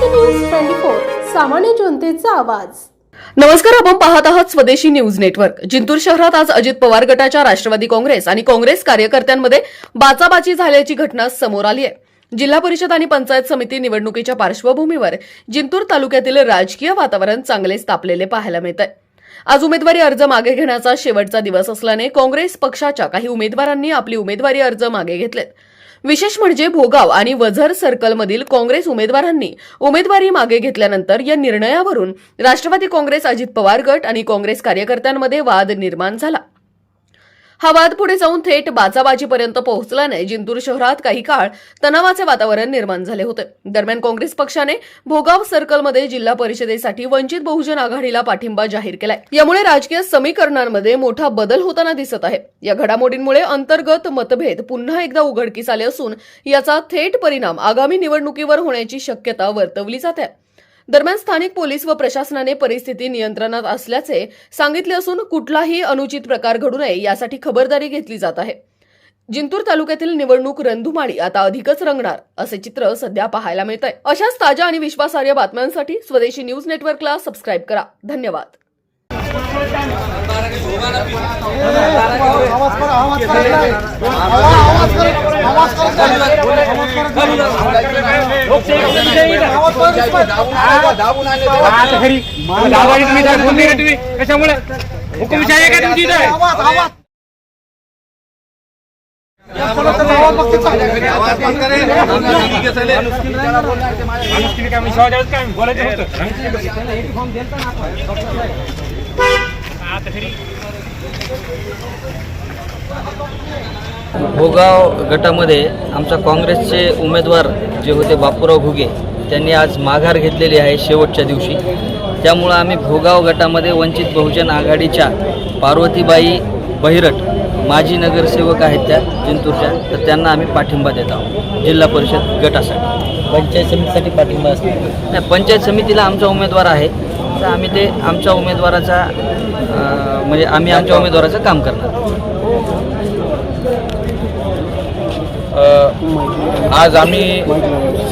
स्वदेशी न्यूज 24 सामान्य जनतेचा आवाज। नमस्कार, आपण पाहत आहात स्वदेशी न्यूज नेटवर्क। जिंतूर शहरात आज अजित पवार गटाच्या राष्ट्रवादी काँग्रेस आणि काँग्रेस कार्यकर्त्यांमध्ये बाचाबाची झाल्याची घटना समोर आली आहे। जिल्हा परिषद आणि पंचायत समिती निवडणुकीच्या पार्श्वभूमीवर जिंतूर तालुक्यातील राजकीय वातावरण चांगलेच तापलेले पाहायला मिळत आहे। आज उमेदवारी अर्ज मागे घेण्याचा शेवटचा दिवस असल्याने काँग्रेस पक्षाच्या काही उमेदवारांनी आपली उमेदवारी अर्ज मागे घेतलेत। विशेष म्हणजे भोगाव आणि वझर सर्कलमधील काँग्रेस उमेदवारांनी उमेदवारी मागे घेतल्यानंतर या निर्णयावरून राष्ट्रवादी काँग्रेस अजित पवार गट आणि काँग्रेस कार्यकर्त्यांमध्ये वाद निर्माण झाला। हा वाद पुढे जाऊन थेट बाचाबाजीपर्यंत पोहोचल्याने जिंतूर शहरात काही काळ तणावाचे वातावरण निर्माण झाले होते। दरम्यान काँग्रेस पक्षाने भोगाव सर्कलमध्ये जिल्हा परिषदेसाठी वंचित बहुजन आघाडीला पाठिंबा जाहीर केलाय। यामुळे राजकीय समीकरणांमध्ये मोठा बदल होताना दिसत आहे। या घडामोडींमुळे अंतर्गत मतभेद पुन्हा एकदा उघडकीस आले असून याचा थेट परिणाम आगामी निवडणुकीवर होण्याची शक्यता वर्तवली जाते। दरम्यान स्थानिक पोलीस व प्रशासनाने परिस्थिती नियंत्रणात असल्याचे सांगितले असून कुठलाही अनुचित प्रकार घडू नये यासाठी खबरदारी घेतली जात आहे। जिंतूर तालुक्यातील निवडणूक रणधुमाळी आता अधिकच रंगणार असे चित्र सध्या पाहायला मिळत आहे। अशाच ताज्या आणि विश्वासार्ह बातम्यांसाठी स्वदेशी न्यूज नेटवर्कला सबस्क्राईब करा। धन्यवाद। भोगाव गटामध्ये आमच्या काँग्रेसचे उमेदवार जे होते बापूराव घुगे त्यांनी आज माघार घेतलेली आहे शेवटच्या दिवशी। त्यामुळं आम्ही भोगाव गटामध्ये वंचित बहुजन आघाडीच्या पार्वतीबाई बहिरट माजी नगरसेवक आहेत त्या जिंतूरच्या, तर त्यांना आम्ही पाठिंबा देत आहोत जिल्हा परिषद गटासाठी। पंचायत समितीसाठी पाठिंबा असतो नाही, पंचायत समितीला आमचा उमेदवार आहे, तर आम्ही ते आमच्या उमेदवाराचा म्हणजे आम्ही आमच्या उमेदवाराचं काम करणार। आज आम्ही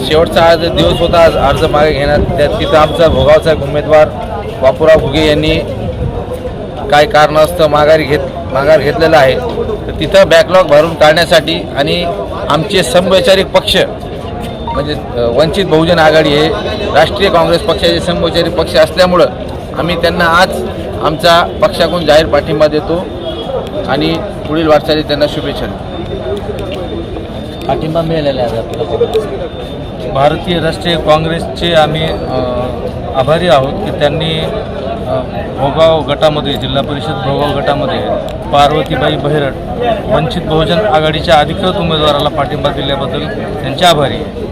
शेवटचा आज दिवस होता आज अर्ज मागे घेण्यात, त्यात तिथं आमचा भोगावचा एक उमेदवार बापूराव घुगे यांनी काय कारणास्तव माघार घेतलेला आहे। तर तिथं बॅकलॉग भरून काढण्यासाठी आणि आमचे समवैचारिक पक्ष म्हणजे वंचित बहुजन आघाडी हे राष्ट्रीय काँग्रेस पक्षाचे समवैचारिक पक्ष असल्यामुळं आम्ही त्यांना आज आमचा पक्षाकडून जाहीर पाठिंबा देतो आणि पुढील वाटचाली त्यांना शुभेच्छा देतो। पाठिंबा मिळालेला आहे आपल्याला। भारतीय राष्ट्रीय काँग्रेसचे आम्ही आभारी आहोत की त्यांनी भोगाव गटामध्ये जिल्हा परिषद भोगाव गटामध्ये पार्वतीबाई बहिरट वंचित बहुजन आघाडीच्या अधिकृत उमेदवाराला पाठिंबा दिल्याबद्दल त्यांचे आभारी आहे।